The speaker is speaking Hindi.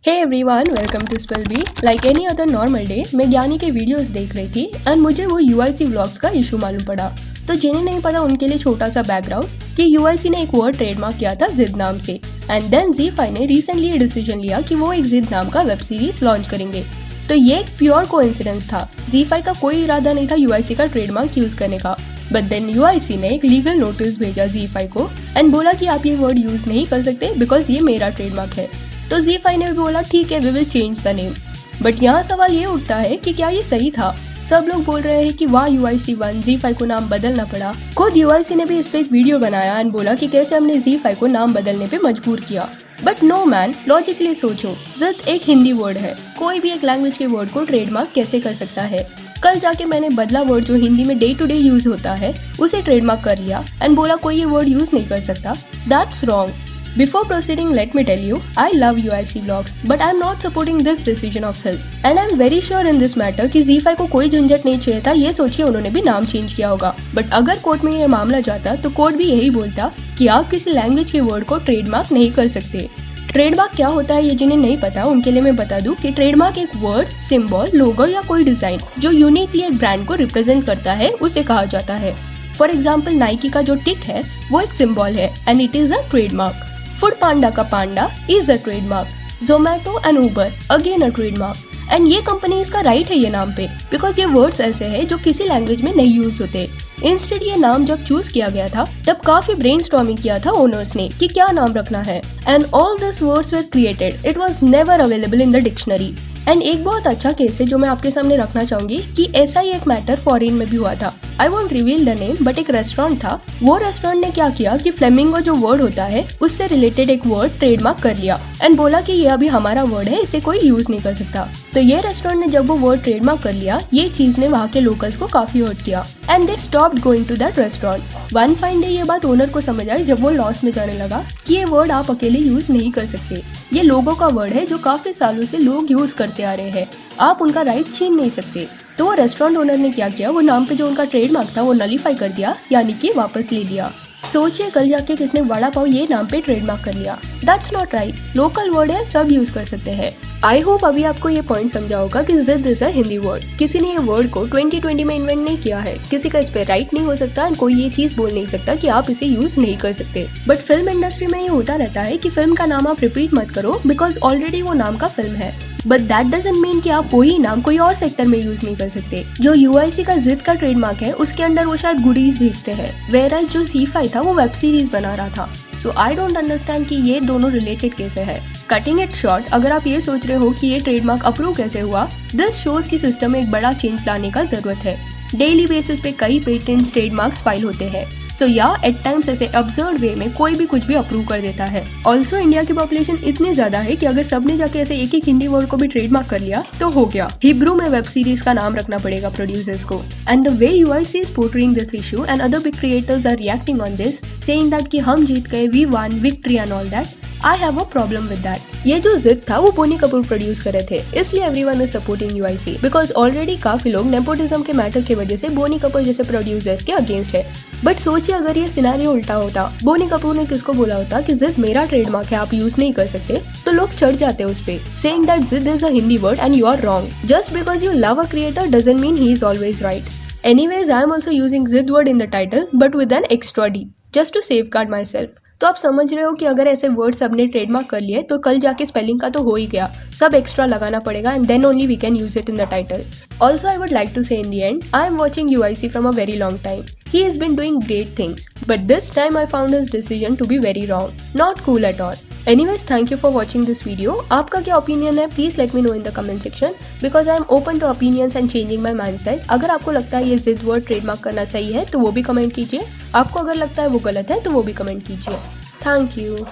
Hey everyone, welcome to spell bee. Like any other normal day मैं ज्ञानी के वीडियोस देख रही थी एंड मुझे वो यूआईसी व्लॉग्स का इशू मालूम पड़ा। तो जिन्हें नहीं पता उनके लिए छोटा सा बैकग्राउंड कि यूआईसी ने एक वर्ड ट्रेडमार्क किया था जिद नाम से एंड देन ZEE5 ने रिसेंटली ये डिसीजन लिया कि वो एक जिद नाम का वेब सीरीज लॉन्च करेंगे। तो ये एक प्योर कोइंसिडेंस था। ZEE5 का कोई इरादा नहीं था यूआईसी का ट्रेडमार्क यूज करने का, बट देन यूआईसी ने एक लीगल नोटिस भेजा ZEE5 को एंड बोला कि आप ये वर्ड यूज नहीं कर सकते बिकॉज ये मेरा ट्रेडमार्क है। तो ZEE5 ने भी बोला ठीक है, we will change the name. But यहाँ सवाल ये उठता है कि क्या ये सही था? सब लोग बोल रहे हैं कि वाह UIC1 ZEE5 को नाम बदलना पड़ा। खुद UIC ने भी इस पे एक वीडियो बनाया एंड बोला कि कैसे हमने ZEE5 को नाम बदलने पे मजबूर किया। बट नो मैन, लॉजिकली सोचो, जिद एक हिंदी वर्ड है, कोई भी एक लैंग्वेज के वर्ड को ट्रेडमार्क कैसे कर सकता है? कल जाके मैंने बदला वर्ड जो हिंदी में डे टू डे यूज होता है उसे ट्रेडमार्क कर लिया एंड बोला कोई ये वर्ड यूज नहीं कर सकता। That's wrong. Before proceeding, let me tell you, I love UIC vlogs, but I am not supporting this decision of his. And I am very sure in this matter कि ZEE5 को कोई झंझट नहीं चाहिए था, ये सोच के उन्होंने भी नाम चेंज किया होगा। बट अगर कोर्ट में ये मामला जाता तो कोर्ट भी यही बोलता कि आप किसी लैंग्वेज के वर्ड को ट्रेडमार्क नहीं कर सकते। ट्रेडमार्क क्या होता है ये जिन्हें नहीं पता उनके लिए मैं बता दूं कि ट्रेडमार्क एक वर्ड, सिंबल, लोगो या कोई डिजाइन जो यूनिकली एक ब्रांड को रिप्रेजेंट करता है उसे कहा जाता है। फॉर एग्जाम्पल नाइकी का जो टिक है वो एक सिंबल है and it is a trademark. Food Panda का panda is a trademark. Zomato and Uber again a trademark. And ये कंपनी इसका राइट है ये नाम पे बिकॉज ये वर्ड्स ऐसे हैं जो किसी लैंग्वेज में नहीं यूज होते। इंस्टेड ये नाम जब चूज किया गया था तब काफी ब्रेनस्टॉर्मिंग किया था ओनर्स ने कि क्या नाम रखना है and all this words were created. It was never available in the dictionary. And एक बहुत अच्छा केस है जो मैं आपके सामने रखना चाहूंगी कि ऐसा ही एक मैटर फॉरेन में भी हुआ था। I won't reveal the name, but एक रेस्टोरेंट था। वो रेस्टोरेंट ने क्या किया कि फ्लेमिंगो जो वर्ड होता है उससे रिलेटेड एक वर्ड ट्रेडमार्क कर लिया एंड बोला कि ये अभी हमारा वर्ड है, इसे कोई यूज नहीं कर सकता। तो ये रेस्टोरेंट ने जब वो वर्ड ट्रेडमार्क कर लिया, ये चीज ने वहाँ के लोकल्स को काफी हर्ट किया and they stopped going to that restaurant. One fine day ये बात ओनर को समझ आई जब वो लॉस में जाने लगा कि ये वर्ड आप अकेले यूज नहीं कर सकते। ये लोगों का वर्ड है जो काफी सालों से लोग यूज करते आ रहे हैं, आप उनका राइट छीन नहीं सकते। तो वो रेस्टोरेंट ओनर ने क्या किया, वो नाम पे जो उनका ट्रेडमार्क था वो नलीफाई कर दिया, यानी कि वापस ले लिया। सोचिए कल जाके किसने वड़ा पाव ये नाम पे ट्रेडमार्क कर लिया। That's not right. Local word है, सब यूज कर सकते हैं। आई होप अभी आपको ये पॉइंट समझा होगा कि जिद इज अ हिंदी वर्ड। किसी ने ये वर्ड को 2020 में इन्वेंट नहीं किया है, किसी का इस पे राइट नहीं हो सकता एंड कोई ये चीज बोल नहीं सकता कि आप इसे यूज नहीं कर सकते। बट फिल्म इंडस्ट्री में ये होता रहता है कि फिल्म का नाम आप रिपीट मत करो बिकॉज ऑलरेडी वो नाम का फिल्म है। बट दैट डजंट मीन कि आप वही नाम कोई और सेक्टर में यूज नहीं कर सकते। जो UIC का जिद का ट्रेडमार्क है उसके अंडर वो शायद गुडीज भेजते हैं, वेयरएज जो ZEE5 था वो वेब सीरीज बना रहा था। सो आई डोंट अंडरस्टैंड कि ये दोनों रिलेटेड कैसे है। कटिंग इट शॉर्ट, अगर आप ये सोच रहे हो कि ये ट्रेडमार्क अप्रूव कैसे हुआ, दिस शोज की सिस्टम में एक बड़ा चेंज लाने का जरूरत है। डेली बेसिस पे कई पेटेंट्स ट्रेडमार्क्स फाइल होते हैं। सो या एट टाइम्स ऐसे अब्सर्ड वे में कोई भी कुछ भी अप्रूव कर देता है। ऑल्सो इंडिया की पॉपुलेशन इतनी ज्यादा है कि अगर सबने जाके ऐसे एक हिंदी वर्ड को भी ट्रेडमार्क कर लिया तो हो गया। हिब्रू में वेब सीरीज का नाम रखना पड़ेगा प्रोड्यूसर्स को। And the way UIC is portraying this issue and other big creators are reacting on this, saying that कि हम जीत गए, we won victory and all that. I have a problem with that. ये जो जिद था वो बोनी कपूर प्रोड्यूस कर रहे थे, इसलिए everyone is supporting UIC because already काफी लोग नेपोटिज्म के मैटर की वजह से बोनी कपूर जैसे प्रोड्यूसर्स के अगेंस्ट है। बट सोचिए अगर ये सिनेरियो उल्टा होता, बोनी कपूर ने किसको बोला होता कि जिद मेरा ट्रेडमार्क है, आप यूज नहीं कर सकते, तो लोग चढ़ जाते उस पे, सेइंग दैट जिद is a Hindi word and you are wrong. Just because you love a creator doesn't mean he is always right. Anyways, I am also using Zid word in the title, but with an extra D, just to safeguard myself. तो आप समझ रहे हो कि अगर ऐसे वर्ड सबने ट्रेडमार्क कर लिए तो कल जाके स्पेलिंग का तो हो ही गया, सब एक्स्ट्रा लगाना पड़ेगा and then only we can use it in the title. Also, I would like to say in the end, I am watching UIC from a very long time. He has been doing great things, but this time I found his decision to be very wrong, not cool at all. Anyways, thank you for watching this video. आपका क्या ओपिनियन है please let me know in the comment section because I am open to opinions and changing my mindset. अगर आपको लगता है ये जिद वर्ड ट्रेडमार्क करना सही है तो वो भी कमेंट कीजिए, आपको अगर लगता है वो गलत है तो वो भी कमेंट कीजिए। Thank you.